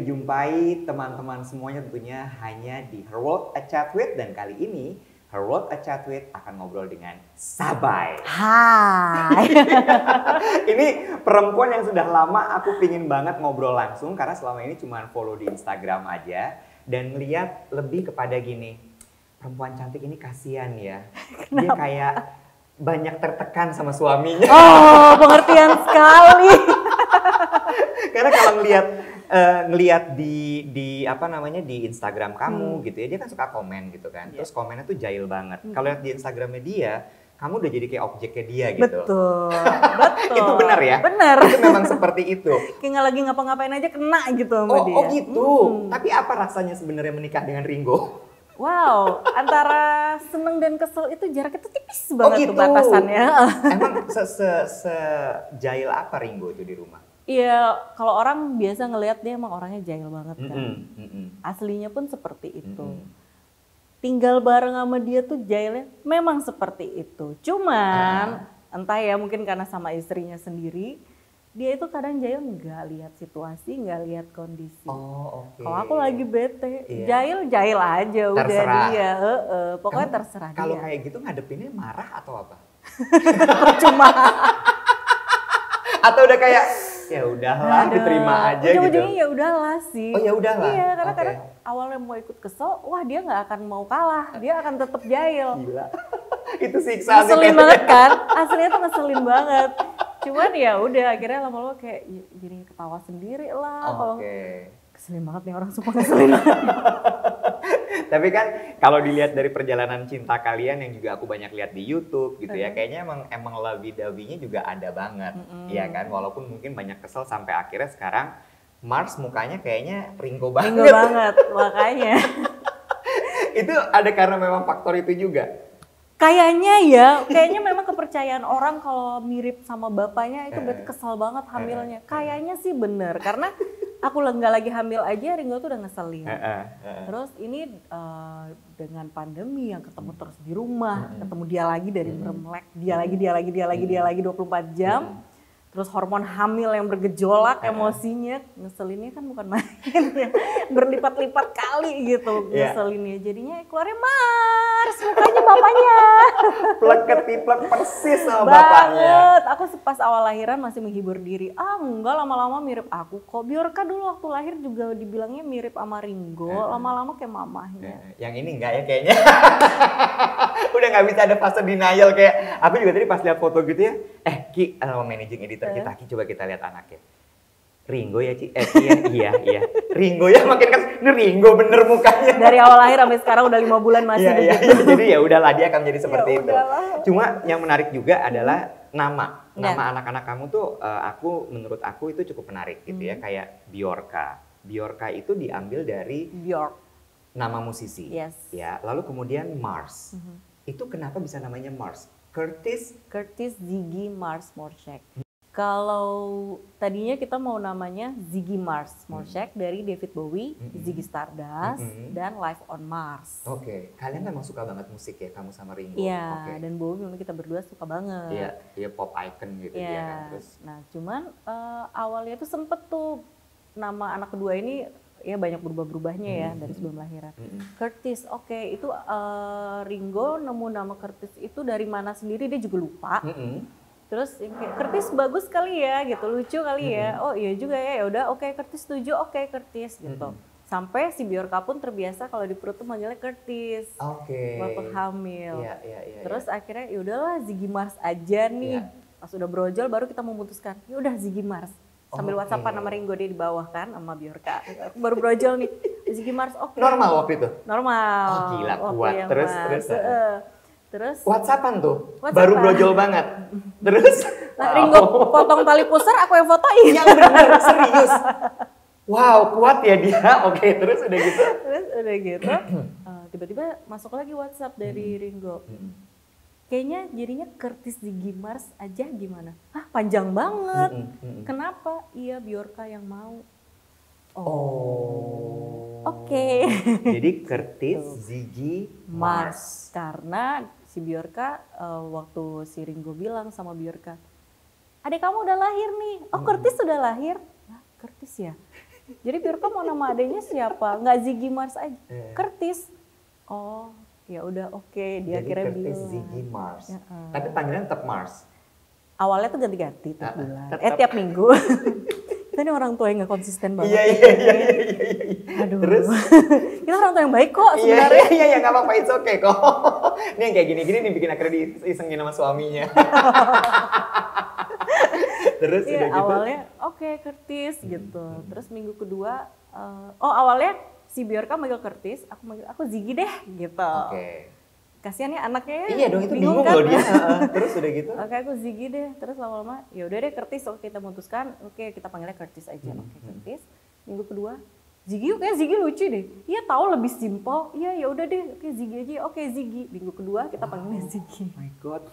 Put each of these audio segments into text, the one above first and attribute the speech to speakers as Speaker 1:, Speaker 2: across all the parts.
Speaker 1: dijumpai teman-teman semuanya tentunya hanya di Her World A Chat With, dan kali ini Her World A Chat With akan ngobrol dengan Sabai.
Speaker 2: Hai.
Speaker 1: Ini perempuan yang sudah lama aku pingin banget ngobrol langsung karena selama ini cuma follow di Instagram aja dan ngeliat lebih kepada gini, perempuan cantik ini kasihan ya. Dia kayak banyak tertekan sama suaminya.
Speaker 2: Oh, pengertian sekali.
Speaker 1: Karena kalau ngelihat di apa namanya di Instagram kamu gitu ya, dia kan suka komen gitu kan. Terus komennya tuh jahil banget. Kalau lihat di Instagramnya dia, kamu udah jadi kayak objeknya dia gitu.
Speaker 2: Betul.
Speaker 1: Itu benar ya?
Speaker 2: Benar.
Speaker 1: Itu memang seperti itu.
Speaker 2: Kayak nggak lagi ngapa-ngapain aja kena gitu sama dia.
Speaker 1: Oh gitu. Tapi apa rasanya sebenarnya menikah dengan Ringo?
Speaker 2: Wow, antara seneng dan kesel itu jaraknya tuh tipis banget
Speaker 1: gitu.
Speaker 2: tuh batasannya.
Speaker 1: Emang sejahil apa Ringo itu di rumah?
Speaker 2: Iya, kalau orang biasa ngelihat dia emang orangnya jahil banget kan. Aslinya pun seperti itu. Tinggal bareng sama dia tuh jahilnya memang seperti itu. Cuman entah ya mungkin karena sama istrinya sendiri, dia itu kadang jahil nggak lihat situasi, nggak lihat kondisi.
Speaker 1: Oh oke.
Speaker 2: Kalau aku lagi bete, jahil aja udah
Speaker 1: Terserah.
Speaker 2: dia. Pokoknya terserah dia.
Speaker 1: Kalau kayak gitu ngadepinnya marah atau apa?
Speaker 2: Cuma
Speaker 1: Atau udah kayak ya udahlah diterima aja gitu.
Speaker 2: ujung-ujungnya ya udahlah sih.
Speaker 1: Oh ya udahlah.
Speaker 2: Iya, karena kadang awalnya mau ikut kesel, wah dia nggak akan mau kalah, dia akan tetap jahil.
Speaker 1: Gila. Itu siksa.
Speaker 2: Ngeselin banget kan? Aslinya tuh ngeselin banget. Cuman ya udah akhirnya lama-lama kayak jadi ketawa sendiri lah. Kalau keselin banget nih orang, sumpah ngeselin banget.
Speaker 1: Tapi kan kalau dilihat dari perjalanan cinta kalian yang juga aku banyak lihat di YouTube gitu ya, kayaknya emang lovey-dovey-nya juga ada banget, ya kan? Walaupun mungkin banyak kesel sampai akhirnya sekarang Mars mukanya kayaknya Ringo banget.
Speaker 2: Ringo banget, makanya.
Speaker 1: Itu ada karena memang faktor itu juga.
Speaker 2: Kayaknya memang kepercayaan orang kalau mirip sama bapaknya itu berarti kesel banget hamilnya. Kayaknya sih bener, karena aku nggak lagi hamil aja Ringo tuh udah ngeselin. Terus ini dengan pandemi yang ketemu terus di rumah, ketemu dia lagi dari meremlek, dia lagi 24 jam. Terus hormon hamil yang bergejolak, emosinya, ngeselinnya kan bukan main ya. Berlipat-lipat kali gitu ngeselinnya. Jadinya keluarnya Mars, mukanya bapaknya.
Speaker 1: Plek-ketiplek persis sama bapaknya.
Speaker 2: Banget, aku pas awal lahiran masih menghibur diri. Enggak, lama-lama mirip aku kok. Bjorka dulu waktu lahir juga dibilangnya mirip sama Ringo, lama-lama kayak mamahnya.
Speaker 1: Yang ini enggak ya kayaknya. Udah nggak bisa ada fase denial kayak aku juga tadi pas lihat foto gitu ya. Ki, managing editor kita, Ki coba kita lihat anaknya. Ringo ya Ci? Iya. Ringo ya, makin kan ini Ringo bener mukanya.
Speaker 2: Dari awal lahir sampai sekarang udah 5 bulan masih begitu.
Speaker 1: Jadi ya udahlah dia akan menjadi seperti itu.
Speaker 2: Udahlah.
Speaker 1: Cuma yang menarik juga adalah nama anak-anak kamu tuh menurut aku itu cukup menarik gitu ya, kayak Bjorka. Bjorka itu diambil dari
Speaker 2: Bjork,
Speaker 1: nama musisi.
Speaker 2: Yes.
Speaker 1: Ya, lalu kemudian Mars. Itu kenapa bisa namanya Mars? Curtis
Speaker 2: Ziggy Mars Morschek. Kalau tadinya kita mau namanya Ziggy Mars Morschek dari David Bowie, Ziggy Stardust, dan Live on Mars.
Speaker 1: Oke, kalian memang suka banget musik ya, kamu sama Ringo.
Speaker 2: Iya, dan Bowie memang kita berdua suka banget.
Speaker 1: Iya pop icon gitu dia kan. Terus.
Speaker 2: Nah cuman awalnya tuh sempet tuh nama anak kedua ini ya banyak berubah-berubahnya ya dari sebelum lahiran. Curtis, itu Ringo nemu nama Curtis itu dari mana sendiri dia juga lupa. Terus kayak Curtis bagus kali ya gitu, lucu kali ya. Oh iya juga ya udah Curtis setuju, Curtis gitu. Sampai si Bjorka pun terbiasa kalau di perut tuh manggilnya Curtis. Waktu hamil. Terus akhirnya ya udahlah Ziggy Mars aja nih. Pas udah brojol baru kita memutuskan, ya udah Ziggy Mars. Sambil WhatsAppan sama Ringo dia di bawah kan sama Bjorka. Aku baru brojol nih, Ziggy Mars
Speaker 1: Normal waktu itu?
Speaker 2: Normal.
Speaker 1: Oh gila, kuat.
Speaker 2: Terus
Speaker 1: WhatsAppan tuh? Baru brojol banget? Terus?
Speaker 2: Ringo potong tali pusar, aku yang fotoin.
Speaker 1: Yang bener, serius? Wow, kuat ya dia. Terus udah gitu?
Speaker 2: Tiba-tiba masuk lagi WhatsApp dari Ringo. Kayaknya jadinya Curtis Ziggy Mars aja gimana? Panjang banget. Kenapa? Iya Bjorka yang mau. Jadi
Speaker 1: Curtis Ziggy Mars.
Speaker 2: Karena si Bjorka waktu si Ringo bilang sama Bjorka, adek kamu udah lahir nih. Curtis udah lahir. Curtis ya? Jadi Biorka mau nama adanya siapa? Nggak Ziggy Mars aja, Curtis. Oh, ya udah oke. Dia
Speaker 1: Jadi
Speaker 2: kira
Speaker 1: Curtis
Speaker 2: bilang.
Speaker 1: Ziggy Mars. Tapi panggilan tetap Mars.
Speaker 2: Awalnya tuh ganti-ganti tiap bulan. Tiap minggu. Kita ini orang tua yang nggak konsisten banget.
Speaker 1: Iya.
Speaker 2: Aduh.
Speaker 1: Terus?
Speaker 2: Kita orang tua yang baik kok sebenarnya.
Speaker 1: Iya, nggak apa-apa, it's okay kok. Ini yang kayak gini-gini nih bikin akhirnya diisengin sama suaminya. Terus
Speaker 2: iya,
Speaker 1: udah gitu?
Speaker 2: awalnya oke, Curtis gitu. Terus minggu kedua, awalnya si Biorka manggil Curtis, aku Ziggy deh gitu.
Speaker 1: Oke.
Speaker 2: Kasian ya anaknya ya.
Speaker 1: Iya dong, itu bingung
Speaker 2: kan?
Speaker 1: loh dia. Terus udah gitu?
Speaker 2: Oke, aku Ziggy deh. Terus lama-lama ya udah deh Curtis. Oke, kita memutuskan. Oke, kita panggilnya Curtis aja. Oke, Curtis. Minggu kedua, Ziggy, oke Ziggy lucu deh. Iya tahu lebih simpel. Iya ya udah deh. Oke Ziggy aja. Oke Ziggy. Minggu kedua kita panggilnya Ziggy.
Speaker 1: Oh my god.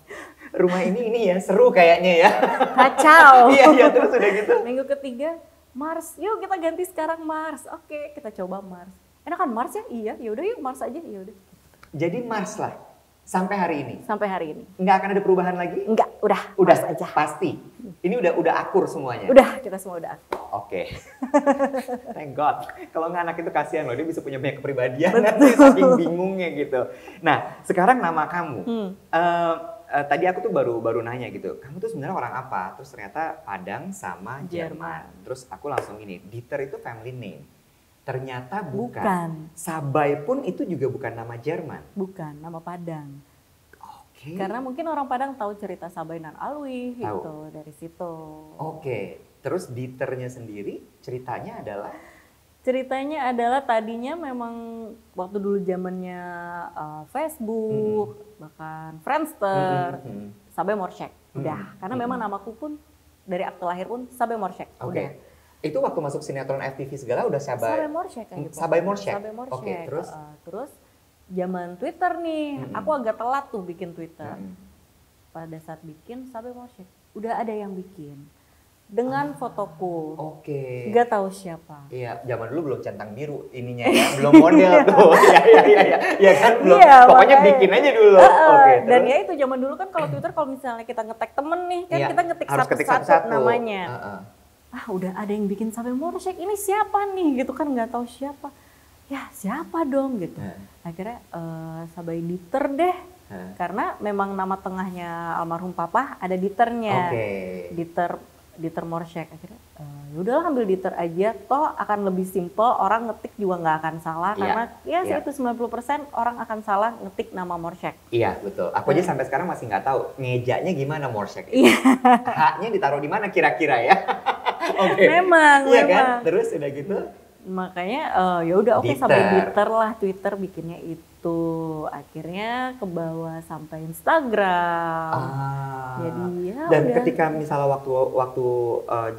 Speaker 1: Rumah ini ya seru kayaknya ya.
Speaker 2: Kacau.
Speaker 1: Iya terus udah gitu.
Speaker 2: Minggu ketiga Mars. Yuk kita ganti sekarang Mars. Oke, kita coba Mars. Enakan Mars ya? Iya. Ya udah yuk Mars aja. Ya udah.
Speaker 1: Jadi Mars lah sampai hari ini.
Speaker 2: Sampai hari ini.
Speaker 1: Nggak akan ada perubahan lagi?
Speaker 2: Enggak, udah
Speaker 1: Mars
Speaker 2: aja.
Speaker 1: Pasti. Ini udah akur semuanya.
Speaker 2: Udah, kita semua udah akur.
Speaker 1: Oke. Thank God. Kalau nggak anak itu kasihan loh, dia bisa punya banyak kepribadian nanti saking bingungnya gitu. Nah, sekarang nama kamu. Tadi aku tuh baru nanya gitu, kamu tuh sebenarnya orang apa? Terus ternyata Padang sama Jerman. Terus aku langsung gini, Dieter itu family name. Ternyata bukan. Sabai pun itu juga bukan nama Jerman.
Speaker 2: Bukan, nama Padang.
Speaker 1: Oke.
Speaker 2: Karena mungkin orang Padang tahu cerita Sabai dan Alwi gitu dari situ.
Speaker 1: Oke. Terus Dieternya sendiri ceritanya adalah?
Speaker 2: Ceritanya adalah tadinya memang waktu dulu zamannya Facebook, bahkan Friendster, Sabai Morsek. Udah, karena memang namaku pun dari akte lahir pun Sabai Morsek.
Speaker 1: Oke. Itu waktu masuk sinetron FTV segala udah Sabai
Speaker 2: Morsek aja.
Speaker 1: Sabai Morsek.
Speaker 2: Sabai Morsek.
Speaker 1: Oke, terus?
Speaker 2: Terus zaman Twitter nih, aku agak telat tuh bikin Twitter. Pada saat bikin Sabai Morsek, udah ada yang bikin dengan fotoku.
Speaker 1: Oke.
Speaker 2: Gak tahu siapa.
Speaker 1: Iya, zaman dulu belum centang biru ininya ya, belum model tuh. Iya kan belum.
Speaker 2: Iya,
Speaker 1: pokoknya
Speaker 2: makanya.
Speaker 1: bikin aja dulu. Oke.
Speaker 2: Dan ya itu zaman dulu kan kalau Twitter kalau misalnya kita nge-tag temen nih, kan kita ngetik satu-satu namanya. Udah ada yang bikin Sabai Morsek, ini siapa nih gitu kan, nggak tahu siapa. Ya siapa dong gitu. Akhirnya Sabai Dieter deh. Karena memang nama tengahnya almarhum papa ada Dieternya. Dieter Morsek. Akhirnya yaudahlah ambil Dieter aja, toh akan lebih simpel, orang ngetik juga nggak akan salah. Karena itu 90% orang akan salah ngetik nama Morsek.
Speaker 1: Iya betul, aku aja sampai sekarang masih nggak tahu ngejanya gimana Morsek. H-nya ditaruh di mana kira-kira ya? Oke.
Speaker 2: Memang.
Speaker 1: Kan? Terus udah gitu?
Speaker 2: Makanya ya udah oke sampai Dieter lah, Twitter bikinnya itu. Akhirnya ke bawah sampai Instagram. Jadi ya
Speaker 1: dan
Speaker 2: udah.
Speaker 1: ketika misalnya waktu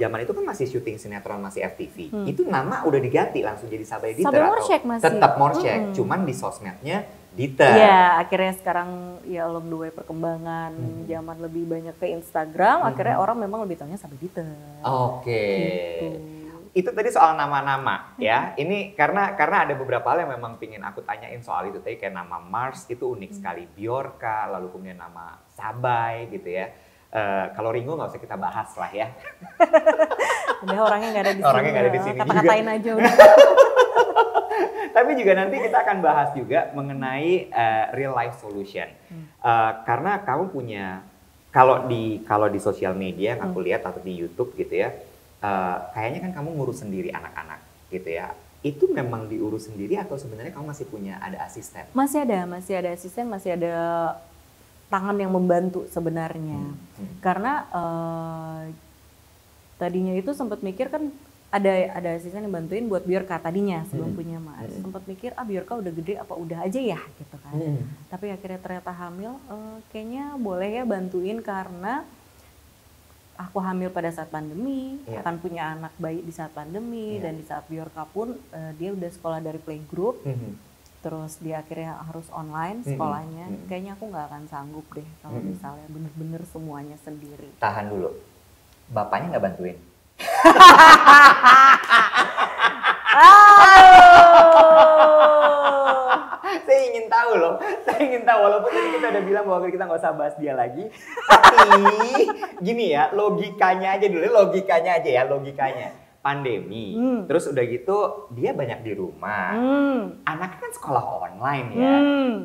Speaker 1: zaman itu kan masih syuting sinetron, masih FTV. Itu nama udah diganti langsung jadi Sabai Dieter
Speaker 2: Sabai Morsek masih.
Speaker 1: Tetap Morsek, cuman di sosmednya Dieter.
Speaker 2: Iya, akhirnya sekarang ya alhamdulillah perkembangan zaman lebih banyak ke Instagram, akhirnya orang memang lebih tahunya Sabai Dieter.
Speaker 1: Oke.
Speaker 2: Gitu.
Speaker 1: Itu tadi soal nama-nama ya. Ini karena ada beberapa hal yang memang pingin aku tanyain soal itu. Tadi kayak nama Mars itu unik sekali, Biorka, lalu kemudian nama Sabai gitu ya. Kalau Ringo nggak usah kita bahas lah ya.
Speaker 2: Udah orangnya nggak ada di sini.
Speaker 1: Orangnya nggak ada di sini juga.
Speaker 2: Kata-katain aja udah.
Speaker 1: Tapi juga nanti kita akan bahas juga mengenai real life solution. Karena kamu punya, kalau di sosial media yang aku lihat atau di YouTube gitu ya, kayaknya kan kamu ngurus sendiri anak-anak gitu ya. Itu memang diurus sendiri atau sebenarnya kamu masih punya ada asisten?
Speaker 2: Masih ada asisten, masih ada tangan yang membantu sebenarnya. Karena tadinya itu sempat mikir kan ada asisten yang bantuin buat Biorka tadinya sebelum punya Mas. Sempat mikir Biorka udah gede apa udah aja ya gitu kan. Tapi akhirnya ternyata hamil, kayaknya boleh ya bantuin karena aku hamil pada saat pandemi, akan punya anak bayi di saat pandemi, dan di saat Biorka pun dia udah sekolah dari playgroup, terus dia akhirnya harus online sekolahnya. Kayaknya aku nggak akan sanggup deh kalau misalnya bener-bener semuanya sendiri.
Speaker 1: Tahan dulu, bapaknya nggak bantuin? Saya ingin tahu walaupun tadi kita udah bilang bahwa kita nggak usah bahas dia lagi, tapi gini ya, logikanya aja. pandemi. Terus udah gitu dia banyak di rumah. Anaknya kan sekolah online ya.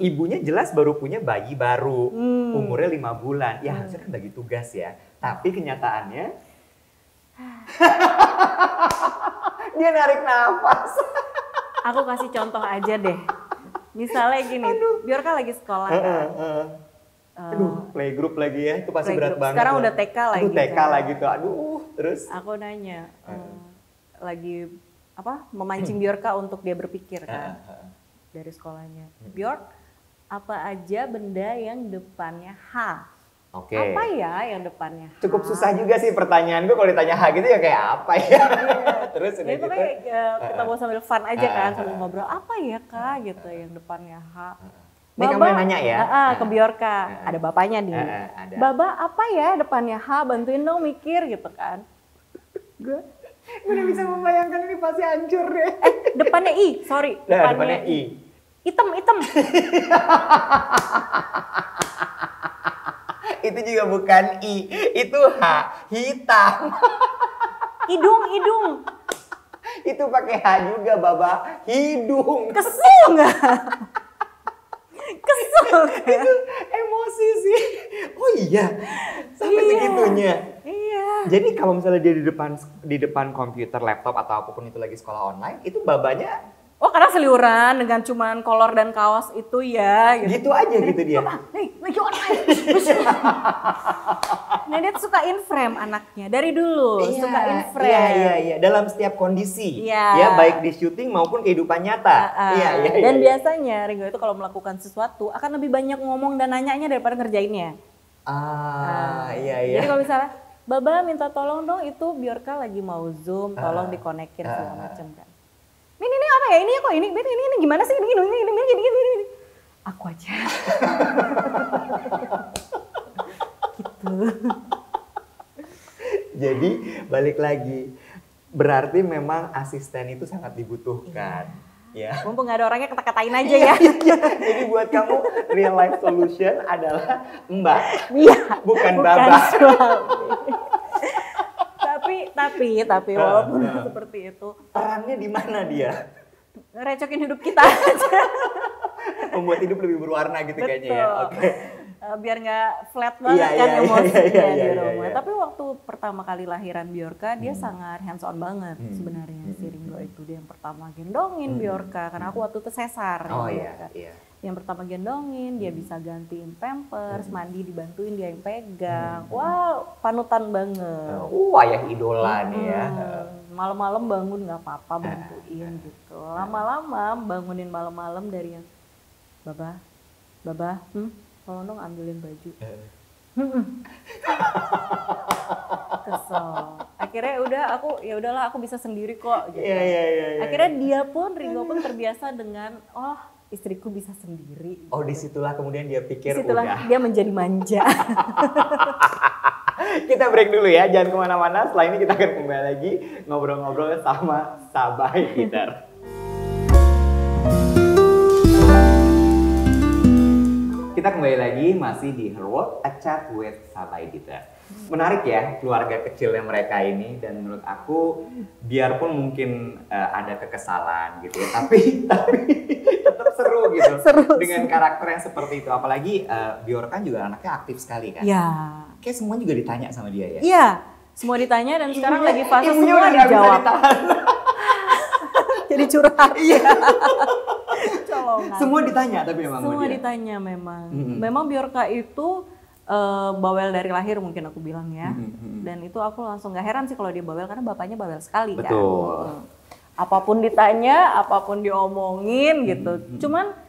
Speaker 1: Ibunya jelas baru punya bayi baru. Umurnya 5 bulan. Ya harusnya kan bagi tugas ya. Tapi kenyataannya dia narik nafas.
Speaker 2: Aku kasih contoh aja deh. Misalnya gini, Bjorka lagi sekolah kan.
Speaker 1: Aduh, playgroup lagi ya, itu pasti berat banget.
Speaker 2: Sekarang udah TK lagi.
Speaker 1: Aduh, TK
Speaker 2: kan?
Speaker 1: lagi tuh, aduh, terus?
Speaker 2: Aku nanya, lagi memancing Bjorka untuk dia berpikir kan, dari sekolahnya. Bjork, apa aja benda yang depannya H?
Speaker 1: Oke.
Speaker 2: Apa ya yang depannya H?
Speaker 1: Cukup susah juga sih pertanyaan gue kalau ditanya H gitu ya kayak apa ya? Terus udah
Speaker 2: itu
Speaker 1: gitu.
Speaker 2: kayak kita mau sambil fun aja kan, sambil ngobrol, apa ya Kak gitu yang depannya H?
Speaker 1: Ini kamu yang nanya ya?
Speaker 2: Ke Bjorka, ada bapaknya nih.
Speaker 1: Ada.
Speaker 2: Baba apa ya depannya H? Bantuin dong mikir gitu kan.
Speaker 1: Gue udah bisa membayangkan ini pasti hancur deh.
Speaker 2: Depannya I, sorry.
Speaker 1: Depannya I.
Speaker 2: Hitam.
Speaker 1: Itu juga bukan I, itu H, hitam.
Speaker 2: Hidung.
Speaker 1: Itu pakai H juga, Baba. Hidung.
Speaker 2: Kesel nggak? Kesel kan?
Speaker 1: Itu emosi sih. Oh iya, sampai segitunya.
Speaker 2: Iya.
Speaker 1: Jadi kalau misalnya dia di depan komputer, laptop atau apapun itu lagi sekolah online, itu babanya
Speaker 2: Oh karena seliuran dengan cuman kolor dan kaos itu ya.
Speaker 1: gitu aja gitu dia.
Speaker 2: Lagi online. Nah dia tuh suka in frame anaknya dari dulu. Suka in frame.
Speaker 1: Iya. Dalam setiap kondisi.
Speaker 2: Iya.
Speaker 1: Ya baik di syuting maupun kehidupan nyata. Iya.
Speaker 2: Dan biasanya Ringo itu kalau melakukan sesuatu akan lebih banyak ngomong dan nanyanya daripada ngerjainnya.
Speaker 1: Iya.
Speaker 2: Jadi kalau misalnya, Baba minta tolong dong itu Bjorka lagi mau Zoom, tolong dikonekin segala macam kan. Ini apa ya? Ini kok ini gimana sih? Ini. Aku aja. Gitu.
Speaker 1: Jadi balik lagi, berarti memang asisten itu sangat dibutuhkan. Ya.
Speaker 2: Mumpung gak ada orangnya kata-katain aja ya.
Speaker 1: Jadi buat kamu real life solution adalah Mbak, bukan Baba.
Speaker 2: Tapi walaupun seperti itu,
Speaker 1: perannya di mana dia?
Speaker 2: Recokin hidup kita aja.
Speaker 1: Membuat hidup lebih berwarna gitu. Betul. Kayaknya ya. Oke.
Speaker 2: Biar nggak flat banget emosinya di rumah. Tapi waktu pertama kali lahiran Bjorka, dia sangat hands on banget sebenarnya si Ringo itu. Dia yang pertama gendongin Bjorka karena aku waktu itu sesar.
Speaker 1: Oh iya.
Speaker 2: Yang pertama gendongin, dia bisa gantiin pampers, mandi dibantuin dia yang pegang. Wow, panutan banget.
Speaker 1: Ayah idola nih ya.
Speaker 2: Malam-malam bangun nggak apa-apa bantuin gitu. Lama-lama bangunin malam-malam dari yang Baba, tolong dong ambilin baju. Kesel. Akhirnya udahlah aku bisa sendiri kok. Gitu.
Speaker 1: Iya.
Speaker 2: Akhirnya Ringo pun terbiasa dengan istriku bisa sendiri.
Speaker 1: Oh disitulah kemudian dia pikir
Speaker 2: disitulah dia menjadi manja.
Speaker 1: Kita break dulu ya, jangan kemana-mana. Setelah ini kita akan kembali lagi ngobrol-ngobrol sama Sabai Gitar. Kita kembali lagi masih di Her World, A Chat with Sabai Gitar. Menarik ya keluarga kecilnya mereka ini, dan menurut aku biarpun mungkin ada kekesalan gitu ya, tapi tetap seru gitu. Dengan karakter yang seperti itu, apalagi Bjorka juga anaknya aktif sekali kan.
Speaker 2: Iya.
Speaker 1: Kayak semua juga ditanya sama dia ya.
Speaker 2: Iya, semua ditanya dan sekarang lagi fase semua dijawab. Jadi curhat. Iya.
Speaker 1: Semua ditanya tapi memang.
Speaker 2: Semua ditanya memang. Memang Bjorka itu bawel dari lahir mungkin aku bilang ya. Dan itu aku langsung gak heran sih kalau dia bawel karena bapaknya bawel sekali.
Speaker 1: Betul.
Speaker 2: Kan. Apapun ditanya, apapun diomongin gitu. Cuman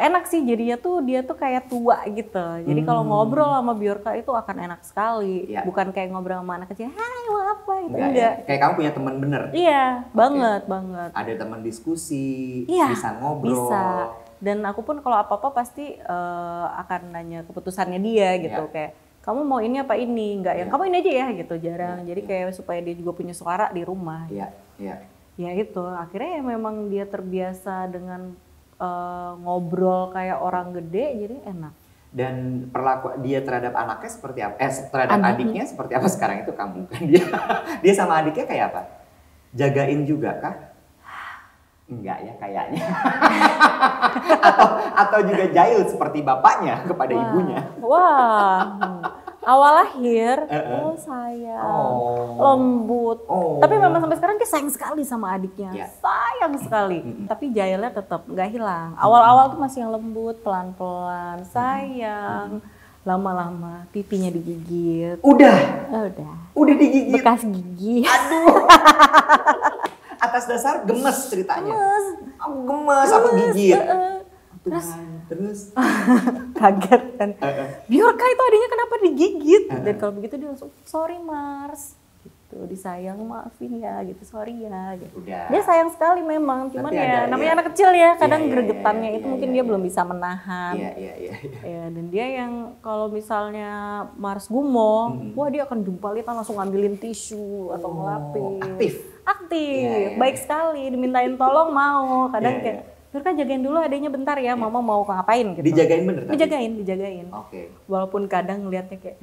Speaker 2: enak sih jadinya dia tuh kayak tua gitu. Jadi kalau ngobrol sama Bjorka itu akan enak sekali. Ya. Bukan kayak ngobrol sama anak kecil, "Hai, mau apa?" gitu. Enggak.
Speaker 1: Ya. Kayak kamu punya teman bener.
Speaker 2: Iya, banget.
Speaker 1: Ada teman diskusi, bisa ngobrol. Bisa.
Speaker 2: Dan aku pun kalau apa-apa pasti akan nanya keputusannya dia gitu. Kayak, "Kamu mau ini apa ini?" Enggak yang, "Kamu ini aja ya," gitu. Jarang. Jadi kayak supaya dia juga punya suara di rumah.
Speaker 1: Iya.
Speaker 2: Ya itu, akhirnya ya memang dia terbiasa dengan ngobrol kayak orang gede, jadi enak.
Speaker 1: Dan perlakuan dia terhadap anaknya seperti apa? Terhadap adiknya seperti apa sekarang itu kamu kan dia sama adiknya kayak apa? Jagain juga kah? Enggak ya kayaknya. atau juga jahil seperti bapaknya kepada ibunya.
Speaker 2: Awal lahir, sayang, lembut. Tapi memang sampai sekarang dia sayang sekali sama adiknya, sayang sekali. Tapi jahilnya tetap nggak hilang. Awal-awal tuh masih yang lembut, pelan-pelan, sayang. Lama-lama pipinya digigit.
Speaker 1: Udah digigit.
Speaker 2: Bekas gigi.
Speaker 1: Aduh. Atas dasar gemes ceritanya. Gemes apa gigit? Terus
Speaker 2: kaget kan. Biorka itu adanya kenapa digigit? Dan kalau begitu dia langsung sorry Mars. Gitu, disayang maafin ya gitu, sorry ya gitu. Dia sayang sekali memang, cuman ya namanya anak kecil ya, kadang gregetannya itu mungkin dia belum bisa menahan. Ya, dan dia yang kalau misalnya Mars gumoh, wah dia akan jumpalitan langsung ngambilin tisu atau ngelapin. Aktif, baik sekali, dimintain tolong mau, kadang kayak Biorka jagain dulu adanya bentar ya, mama mau ngapain gitu.
Speaker 1: Dijagain bener tapi?
Speaker 2: Dijagain. Walaupun kadang ngeliatnya kayak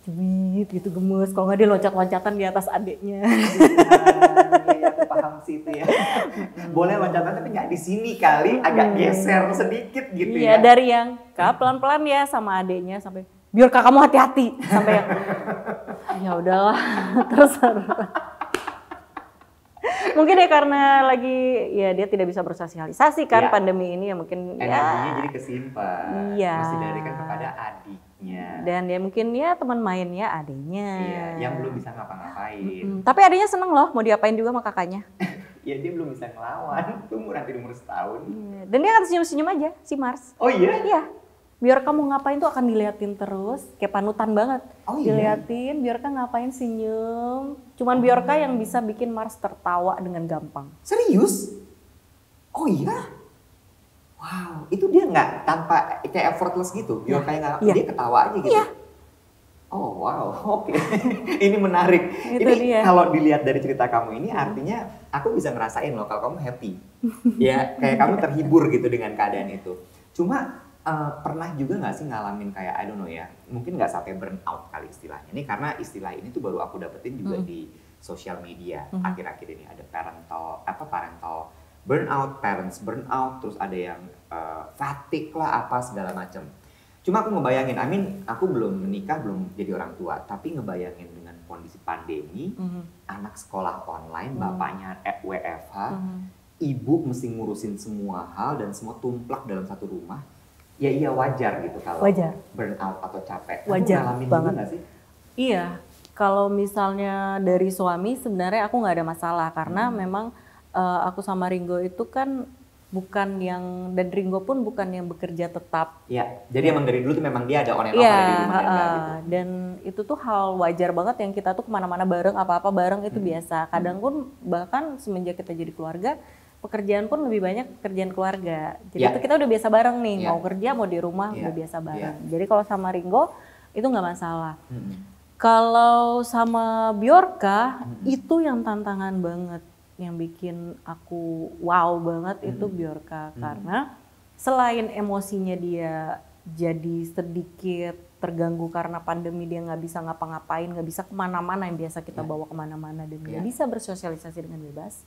Speaker 2: cibit gitu gemes, kalau nggak dia loncat-loncatan di atas adiknya.
Speaker 1: Iya, aku paham sih itu ya. Boleh loncatan tapi nggak di sini kali, agak geser sedikit gitu ya.
Speaker 2: Iya, dari yang Kak pelan-pelan ya sama adiknya sampai Biorka kamu hati-hati sampai yang ya udahlah terus. Mungkin ya karena lagi ya dia tidak bisa bersosialisasi kan pandemi ini ya mungkin
Speaker 1: energinya jadi kesimpan.
Speaker 2: Iya.
Speaker 1: Mesti diberikan kepada adiknya.
Speaker 2: Dan ya mungkin ya teman mainnya adiknya.
Speaker 1: Iya, yang belum bisa ngapa-ngapain.
Speaker 2: Tapi adiknya seneng loh mau diapain juga sama kakaknya.
Speaker 1: Ya dia belum bisa ngelawan, nanti umur setahun.
Speaker 2: Dan dia akan senyum-senyum aja si Mars.
Speaker 1: Oh iya?
Speaker 2: Iya. Biar kamu ngapain tuh akan diliatin terus, kayak panutan banget. Diliatin, Biorka ngapain senyum. Cuman Biorka yang bisa bikin Mars tertawa dengan gampang.
Speaker 1: Serius? Oh iya? Wow, itu dia nggak tanpa kayak effortless gitu? Biorka yang dia ketawa aja gitu? Iya. Oh wow, oke. Ini menarik. Ini kalau dilihat dari cerita kamu ini artinya aku bisa ngerasain loh kalau kamu happy. Ya kayak kamu terhibur gitu dengan keadaan itu. Cuma pernah juga nggak sih ngalamin kayak I don't know ya, mungkin nggak sampai burnout kali istilahnya. Ini karena istilah ini tuh baru aku dapetin juga di sosial media akhir-akhir ini. Ada parental burnout, parents burnout, terus ada yang fatigue lah apa segala macam. Cuma aku ngebayangin, aku belum menikah, belum jadi orang tua, tapi ngebayangin dengan kondisi pandemi, anak sekolah online, bapaknya WFH, ibu mesti ngurusin semua hal dan semua tumplak dalam satu rumah. Ya iya wajar gitu kalau burnout atau capek.
Speaker 2: Wajar
Speaker 1: ngalamin
Speaker 2: banget.
Speaker 1: Juga gak sih?
Speaker 2: Iya, kalau misalnya dari suami sebenarnya aku nggak ada masalah karena memang aku sama Ringo itu kan bukan yang, dan Ringo pun bukan yang bekerja tetap.
Speaker 1: Iya, jadi emang dari dulu tuh memang dia ada on and off di rumah gitu.
Speaker 2: Dan itu tuh hal wajar banget yang kita tuh kemana-mana bareng, apa-apa bareng itu biasa. Kadang pun bahkan semenjak kita jadi keluarga, pekerjaan pun lebih banyak pekerjaan keluarga. Jadi itu kita udah biasa bareng nih, mau kerja mau di rumah udah biasa bareng. Jadi kalau sama Ringo itu nggak masalah. Kalau sama Biorka itu yang tantangan banget, yang bikin aku wow banget itu Biorka karena selain emosinya dia jadi sedikit terganggu karena pandemi, dia nggak bisa ngapa-ngapain, nggak bisa kemana-mana yang biasa kita bawa kemana-mana dan nggak bisa bersosialisasi dengan bebas.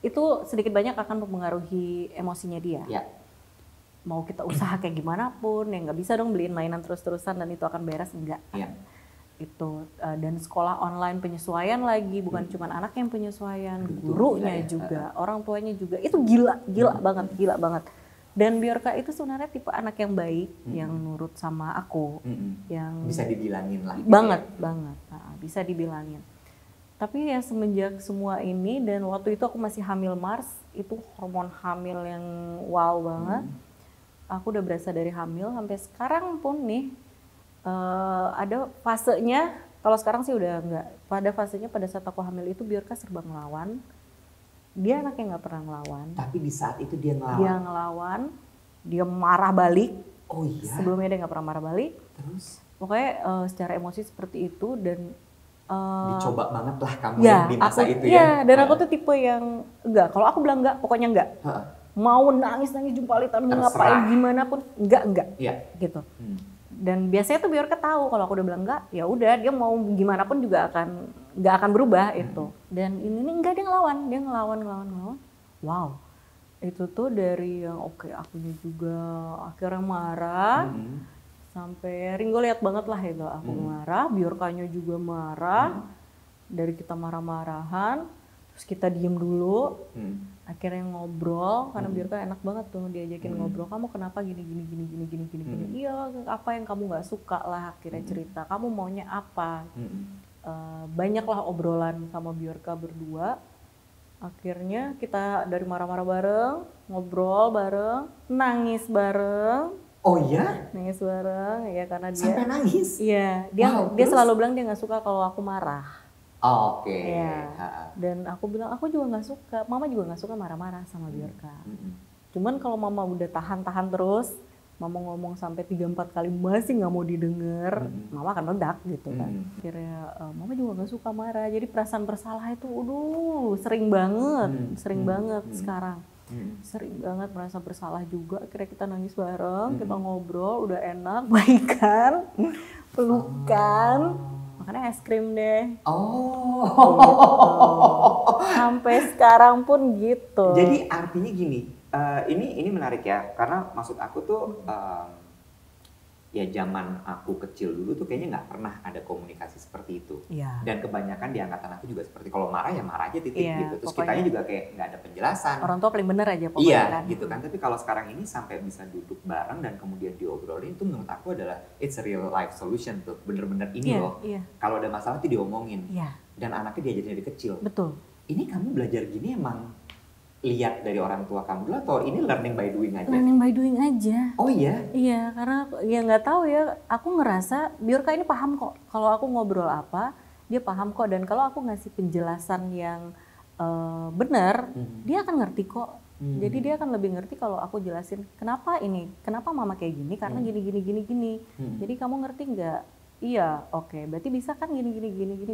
Speaker 2: Itu sedikit banyak akan mempengaruhi emosinya dia. Mau kita usaha kayak gimana pun, ya nggak bisa dong beliin mainan terus-terusan dan itu akan beres, enggak. Itu dan sekolah online penyesuaian lagi, bukan cuma anak yang penyesuaian, gurunya juga, orang tuanya juga. Itu gila banget. Dan Biorka itu sebenarnya tipe anak yang baik, yang nurut sama aku, yang
Speaker 1: bisa dibilangin lah.
Speaker 2: Banget. Bisa dibilangin. Tapi ya semenjak semua ini dan waktu itu aku masih hamil Mars, itu hormon hamil yang wow banget. Aku udah berasa dari hamil sampai sekarang pun nih ada fasenya. Kalau sekarang sih udah enggak. Pada fasenya pada saat aku hamil itu Biorka serba ngelawan. Dia anaknya nggak pernah ngelawan.
Speaker 1: Tapi di saat itu dia ngelawan.
Speaker 2: Dia ngelawan, dia marah balik.
Speaker 1: Oh iya.
Speaker 2: Sebelumnya dia nggak pernah marah balik.
Speaker 1: Terus?
Speaker 2: Pokoknya secara emosi seperti itu dan
Speaker 1: dicoba banget lah kamu di masa itu ya.
Speaker 2: Iya, dan aku tuh tipe yang enggak. Kalau aku bilang enggak, pokoknya enggak. Mau nangis jumpalitan, mau ngapain gimana pun enggak. Gitu. Dan biasanya tuh Bjorka tahu kalau aku udah bilang enggak, ya udah dia mau gimana pun juga nggak akan berubah itu. Dan ini nih enggak, dia ngelawan. Wow, itu tuh dari yang oke akunya juga akhirnya marah, sampai Ringo lihat banget lah itu aku marah, Bjorkanya juga marah, dari kita marah-marahan, terus kita diem dulu. Akhirnya ngobrol karena Bjorka enak banget tuh diajakin ngobrol, kamu kenapa gini. Iya, apa yang kamu nggak suka lah, akhirnya cerita kamu maunya apa. Banyaklah obrolan sama Bjorka berdua. Akhirnya kita dari marah-marah bareng, ngobrol bareng, nangis bareng.
Speaker 1: Oh iya?
Speaker 2: Nangis bareng ya karena dia
Speaker 1: sampai nangis.
Speaker 2: Iya, dia selalu bilang dia nggak suka kalau aku marah.
Speaker 1: Oke.
Speaker 2: Ya. Dan aku bilang aku juga nggak suka, mama juga nggak suka marah-marah sama Bjorka. Cuman kalau mama udah tahan terus, mama ngomong sampai 3-4 kali masih nggak mau didengar, mama akan meledak gitu kan. Akhirnya mama juga nggak suka marah, jadi perasaan bersalah itu sering banget sekarang. Sering banget merasa bersalah juga. Akhirnya kita nangis bareng, kita ngobrol, udah enak, baikan, pelukan. Makanya es krim deh.
Speaker 1: Oh.
Speaker 2: Gitu. Sampai sekarang pun gitu.
Speaker 1: Jadi artinya gini, ini menarik ya, karena maksud aku tuh ya zaman aku kecil dulu tuh kayaknya nggak pernah ada komunikasi seperti itu.
Speaker 2: Ya.
Speaker 1: Dan kebanyakan di angkatan aku juga seperti kalau marah ya marah aja titik gitu. Terus
Speaker 2: pokoknya,
Speaker 1: kitanya juga kayak nggak ada penjelasan.
Speaker 2: Orang tua paling bener aja pokoknya.
Speaker 1: Iya
Speaker 2: kan.
Speaker 1: gitu kan. Tapi kalau sekarang ini sampai bisa duduk bareng dan kemudian diobrolin, itu menurut aku adalah it's a real life solution tuh. Bener-bener ini loh. Kalau ada masalah tuh diomongin. Dan anaknya diajarin dari kecil.
Speaker 2: Betul.
Speaker 1: Ini kamu belajar gini emang lihat dari orang tua kamu dulu atau ini learning by doing aja?
Speaker 2: Learning by doing aja.
Speaker 1: Oh iya?
Speaker 2: Iya, karena ya nggak tahu ya, aku ngerasa Bjorka ini paham kok. Kalau aku ngobrol apa, dia paham kok. Dan kalau aku ngasih penjelasan yang benar, dia akan ngerti kok. Jadi dia akan lebih ngerti kalau aku jelasin kenapa mama kayak gini, karena gini. Jadi kamu ngerti nggak? Iya, oke. Berarti bisa kan gini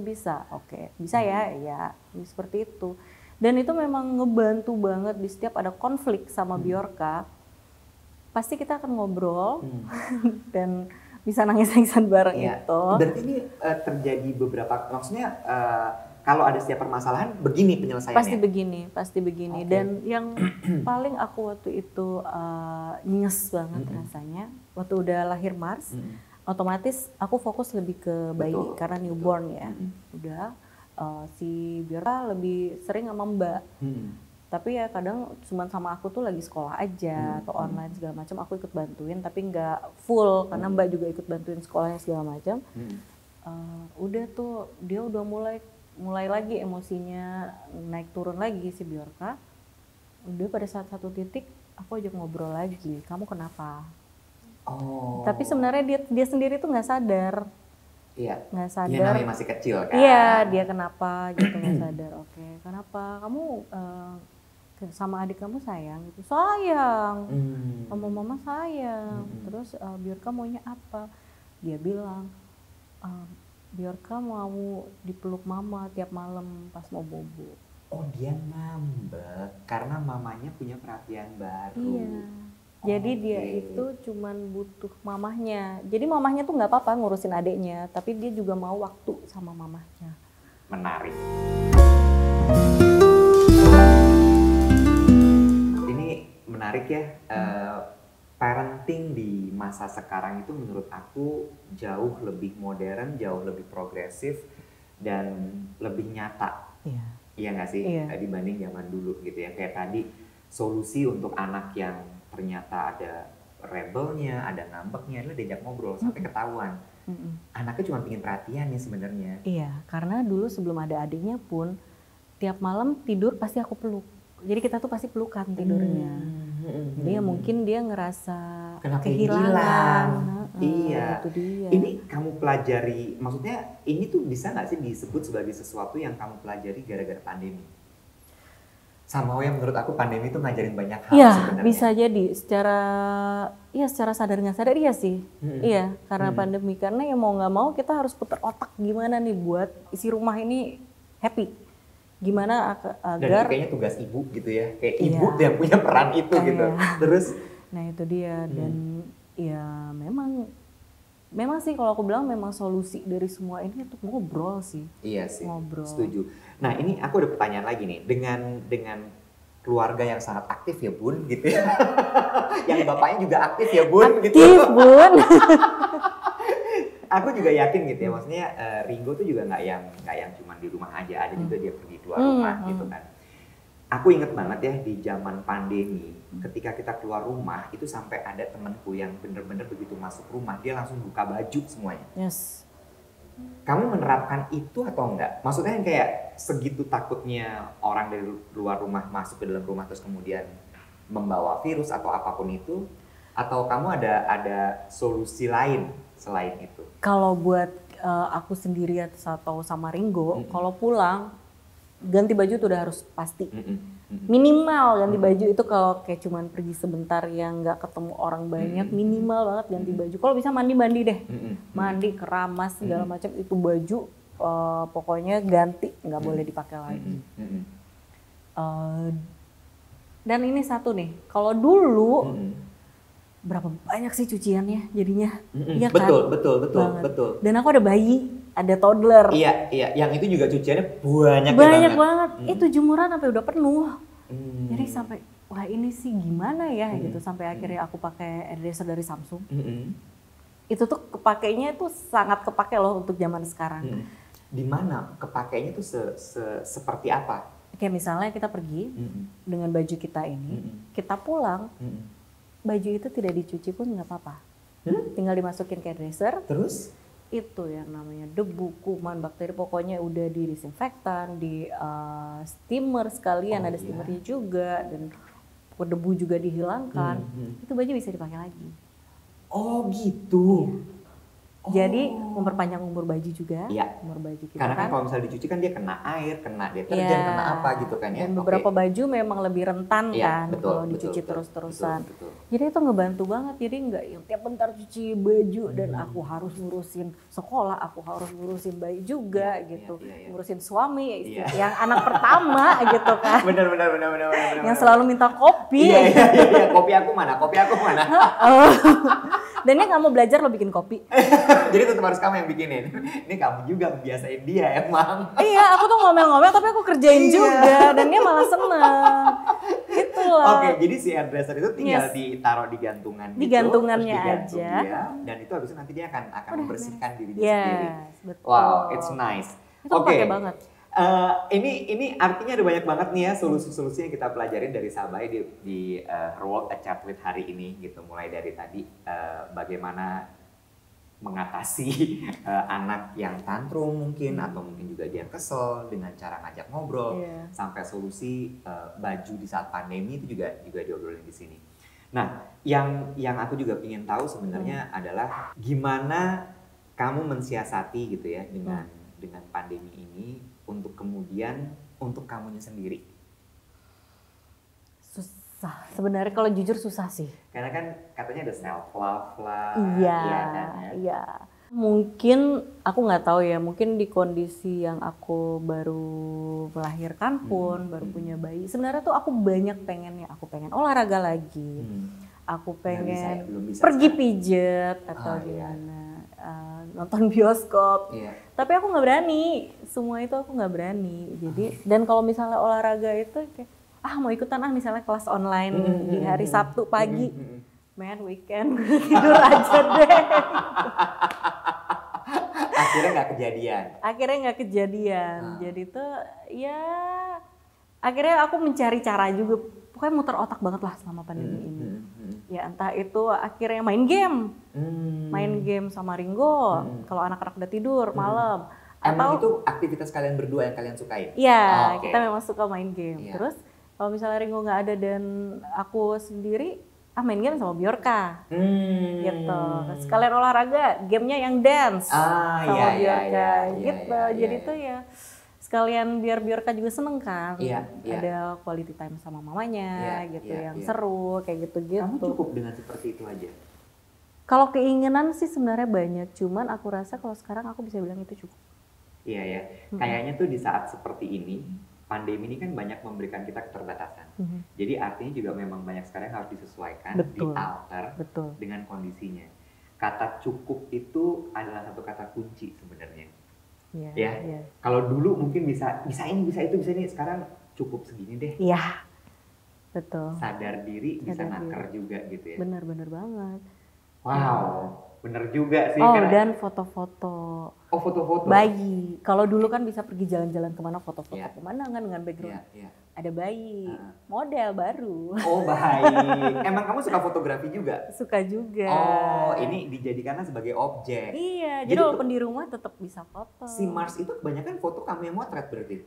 Speaker 2: bisa. Oke, bisa ya, ya seperti itu. Dan itu memang ngebantu banget di setiap ada konflik sama Bjorka, pasti kita akan ngobrol dan bisa nangis-nangisan bareng itu.
Speaker 1: Berarti ini terjadi beberapa, maksudnya kalau ada setiap permasalahan begini penyelesaiannya?
Speaker 2: Pasti begini. Okay. Dan yang paling aku waktu itu nyes banget rasanya, waktu udah lahir Mars, otomatis aku fokus lebih ke bayi karena newborn ya, udah. Si Bjorka lebih sering sama Mbak, tapi ya kadang cuma sama aku tuh lagi sekolah aja atau online segala macam, aku ikut bantuin tapi nggak full karena Mbak juga ikut bantuin sekolahnya segala macam. Udah tuh dia udah mulai lagi emosinya naik turun lagi si Bjorka. Udah pada saat satu titik aku ajak ngobrol lagi, kamu kenapa? Tapi sebenarnya dia sendiri tuh nggak sadar.
Speaker 1: Iya.
Speaker 2: Nggak sadar.
Speaker 1: Dia namanya masih kecil kan.
Speaker 2: Iya, dia kenapa gitu nggak sadar. Oke, kenapa kamu sama adik kamu sayang gitu? Sayang. Sama mama sayang. Terus Bjorka maunya apa? Dia bilang Bjorka mau dipeluk mama tiap malam pas mau bobo.
Speaker 1: Oh, dia ngambek karena mamanya punya perhatian baru.
Speaker 2: Iya. Jadi dia itu cuman butuh mamahnya. Jadi mamahnya tuh nggak apa-apa ngurusin adiknya, tapi dia juga mau waktu sama mamahnya.
Speaker 1: Menarik. Ini menarik ya. Parenting di masa sekarang itu menurut aku jauh lebih modern, jauh lebih progresif, dan lebih nyata. Iya nggak sih? Dibanding zaman dulu gitu ya. Kayak tadi solusi untuk anak yang ternyata ada rebelnya, ada ngambeknya, adalah diajak ngobrol sampai ketahuan. Anaknya cuma pengen perhatian ya sebenarnya.
Speaker 2: Iya, karena dulu sebelum ada adiknya pun tiap malam tidur pasti aku peluk. Jadi kita tuh pasti pelukan tidurnya. Jadi ya mungkin dia ngerasa kehilangan.
Speaker 1: Iya.
Speaker 2: Itu dia.
Speaker 1: Ini kamu pelajari, maksudnya ini tuh bisa nggak sih disebut sebagai sesuatu yang kamu pelajari gara-gara pandemi? Sama yang menurut aku pandemi itu ngajarin banyak hal sebenarnya.
Speaker 2: Bisa jadi secara sadar nggak sadar iya sih. Iya, karena pandemi, karena ya mau nggak mau kita harus putar otak gimana nih buat isi rumah ini happy. Gimana agar,
Speaker 1: dan kayaknya tugas ibu gitu ya, kayak ibu yang punya peran itu gitu. Terus
Speaker 2: nah itu dia, dan ya memang memang sih kalau aku bilang memang solusi dari semua ini untuk ngobrol sih.
Speaker 1: Iya sih,
Speaker 2: Ngobrol.
Speaker 1: setuju. Nah ini aku ada pertanyaan lagi nih, dengan keluarga yang sangat aktif ya Bun, gitu ya. Yang bapaknya juga aktif ya Bun, gitu.
Speaker 2: Aktif Bun.
Speaker 1: Aku juga yakin gitu ya, maksudnya Ringo tuh juga nggak yang cuma di rumah aja, ada juga dia pergi keluar rumah gitu kan. Aku inget banget ya di zaman pandemi, ketika kita keluar rumah itu sampai ada temanku yang bener-bener begitu masuk rumah dia langsung buka baju semuanya.
Speaker 2: Yes.
Speaker 1: Kamu menerapkan itu atau enggak? Maksudnya yang kayak segitu takutnya orang dari luar rumah masuk ke dalam rumah terus kemudian membawa virus atau apapun itu, atau kamu ada solusi lain selain itu?
Speaker 2: Kalau buat aku sendiri atau sama Ringo, kalau pulang ganti baju tuh udah harus pasti. Minimal ganti baju itu kalau kayak cuman pergi sebentar yang nggak ketemu orang banyak, minimal banget ganti baju. Kalau bisa mandi deh, mandi keramas segala macam itu baju pokoknya ganti, nggak boleh dipakai lagi. Dan ini satu nih, kalau dulu berapa banyak sih cuciannya jadinya? Iya kan?
Speaker 1: Betul. Dan
Speaker 2: aku ada bayi. Ada toddler.
Speaker 1: Iya, yang itu juga cuciannya
Speaker 2: banyak banget. Itu jemuran sampai udah penuh. Jadi sampai wah ini sih gimana ya gitu, sampai akhirnya aku pakai hairdresser dari Samsung. Itu tuh kepakainya tuh sangat kepake loh untuk zaman sekarang.
Speaker 1: Di mana kepakainya tuh seperti apa?
Speaker 2: Kayak misalnya kita pergi dengan baju kita ini, kita pulang, baju itu tidak dicuci pun nggak apa-apa. Tinggal dimasukin ke hairdresser.
Speaker 1: Terus?
Speaker 2: Itu yang namanya debu, kuman, bakteri, pokoknya udah di disinfektan, di steamer sekalian, ada steamernya juga, dan debu juga dihilangkan, itu baju bisa dipakai lagi.
Speaker 1: Oh gitu.
Speaker 2: Iya. Jadi memperpanjang umur baju juga, umur baju kita.
Speaker 1: Karena kan kalau misalnya dicuci kan dia kena air, kena deterjen, kena apa gitu kan ya.
Speaker 2: Dan beberapa baju memang lebih rentan kan kalau dicuci terus-terusan. Jadi itu ngebantu banget, jadi nggak yang tiap bentar cuci baju dan aku harus ngurusin sekolah, aku harus ngurusin bayi juga gitu, ngurusin suami, yang anak pertama gitu kan.
Speaker 1: Bener.
Speaker 2: Yang selalu minta kopi.
Speaker 1: Iya. Kopi aku mana?
Speaker 2: Dan dia nggak mau belajar lo bikin kopi.
Speaker 1: Jadi tetap harus kamu yang bikinin. Ini kamu juga biasain dia emang.
Speaker 2: Iya, aku tuh ngomel-ngomel tapi aku kerjain juga dan dia malah seneng. Itulah.
Speaker 1: Oke, jadi si hairdresser itu tinggal ditaruh di gantungan
Speaker 2: di gantungannya aja.
Speaker 1: Dan itu habis itu nanti dia akan membersihkan dirinya sendiri.
Speaker 2: Betul.
Speaker 1: Wow, it's nice.
Speaker 2: Itu pakai banget.
Speaker 1: Ini artinya ada banyak banget nih ya solusi-solusi yang kita pelajarin dari Sabai di Her World A Chat With hari ini gitu. Mulai dari tadi bagaimana mengatasi anak yang tantrum mungkin atau mungkin juga dia kesel dengan cara ngajak ngobrol sampai solusi baju di saat pandemi itu juga diobrolin di sini. Nah, yang aku juga ingin tahu sebenarnya adalah gimana kamu mensiasati gitu ya dengan pandemi ini untuk kemudian untuk kamunya sendiri.
Speaker 2: Susah. Sebenarnya kalau jujur susah sih.
Speaker 1: Karena kan katanya ada self love lah.
Speaker 2: Iya. Mungkin aku nggak tahu ya. Mungkin di kondisi yang aku baru melahirkan pun, baru punya bayi. Sebenarnya tuh aku banyak pengennya. Aku pengen olahraga lagi. Aku pengen pergi pijet atau gimana. Nonton bioskop. Tapi aku nggak berani. Semua itu aku nggak berani. Jadi dan kalau misalnya olahraga itu kayak mau ikutan misalnya kelas online di hari Sabtu pagi. Weekend tidur aja deh. Akhirnya nggak kejadian. Jadi tuh ya akhirnya aku mencari cara juga. Pokoknya muter otak banget lah selama pandemi ini. Ya entah itu akhirnya main game sama Ringo. Kalau anak-anak udah tidur malam.
Speaker 1: Emang itu aktivitas kalian berdua yang kalian sukain?
Speaker 2: Iya, kita memang suka main game. Terus kalau misalnya Ringo nggak ada dan aku sendiri, main game sama Bjorka. Gitu. Sekalian olahraga, gamenya yang dance sama Bjorka. Gitu. Jadi tuh ya sekalian biar Bjorka juga seneng kan. Ada quality time sama mamanya gitu yang seru kayak gitu-gitu.
Speaker 1: Kamu cukup dengan seperti itu aja?
Speaker 2: Kalau keinginan sih sebenarnya banyak, cuman aku rasa kalau sekarang aku bisa bilang itu cukup.
Speaker 1: Iya ya, kayaknya tuh di saat seperti ini, pandemi ini kan banyak memberikan kita keterbatasan. Jadi artinya juga memang banyak sekali yang harus disesuaikan, dialter dengan kondisinya. kata cukup itu adalah satu kata kunci sebenarnya.
Speaker 2: Iya.
Speaker 1: Ya.
Speaker 2: Iya.
Speaker 1: Kalau dulu mungkin bisa ini, bisa itu, bisa ini. Sekarang cukup segini deh.
Speaker 2: Iya. Betul.
Speaker 1: Sadar diri, bisa
Speaker 2: Sadar
Speaker 1: naker juga gitu ya.
Speaker 2: Bener banget.
Speaker 1: Wow, bener juga sih.
Speaker 2: Oh,
Speaker 1: karena...
Speaker 2: dan foto-foto.
Speaker 1: Oh, foto-foto.
Speaker 2: Bayi. Kalau dulu kan bisa pergi jalan-jalan kemana, foto-foto
Speaker 1: Yeah.
Speaker 2: pemandangan dengan background.
Speaker 1: Yeah, yeah.
Speaker 2: Ada bayi, model baru.
Speaker 1: Oh, baik. Emang kamu suka fotografi juga?
Speaker 2: Suka juga.
Speaker 1: Oh, ini dijadikannya sebagai objek.
Speaker 2: Iya, jadi walaupun di rumah tetap bisa foto.
Speaker 1: Si Mars itu kebanyakan foto kamu yang motret berarti?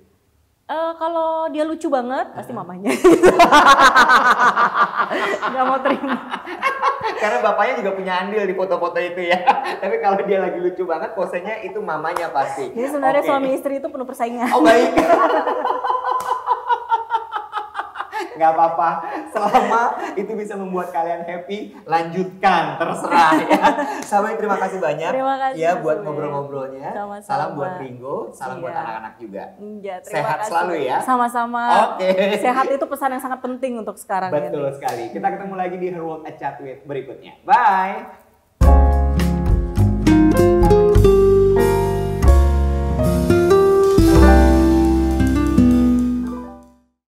Speaker 2: Kalau dia lucu banget, pasti mamanya. Gak mau terima.
Speaker 1: Karena bapaknya juga punya andil di foto-foto itu ya. Tapi kalau dia lagi lucu banget, posenya itu mamanya pasti.
Speaker 2: Jadi sebenarnya suami istri itu penuh persaingan.
Speaker 1: Oh, baik. Nggak apa-apa, selama itu bisa membuat kalian happy, lanjutkan, terserah ya. Sampai terima kasih banyak.
Speaker 2: Terima kasih
Speaker 1: ya buat
Speaker 2: Mas
Speaker 1: ngobrol-ngobrolnya.
Speaker 2: Sama-sama.
Speaker 1: Salam buat Ringo, salam buat
Speaker 2: Iya.
Speaker 1: anak-anak juga.
Speaker 2: Iya, terima
Speaker 1: Sehat
Speaker 2: kasih.
Speaker 1: selalu ya.
Speaker 2: Sama-sama.
Speaker 1: Oke.
Speaker 2: Sehat itu pesan yang sangat penting untuk sekarang.
Speaker 1: Betul
Speaker 2: ini.
Speaker 1: sekali. Kita ketemu lagi di Her World at Chat With berikutnya. Bye.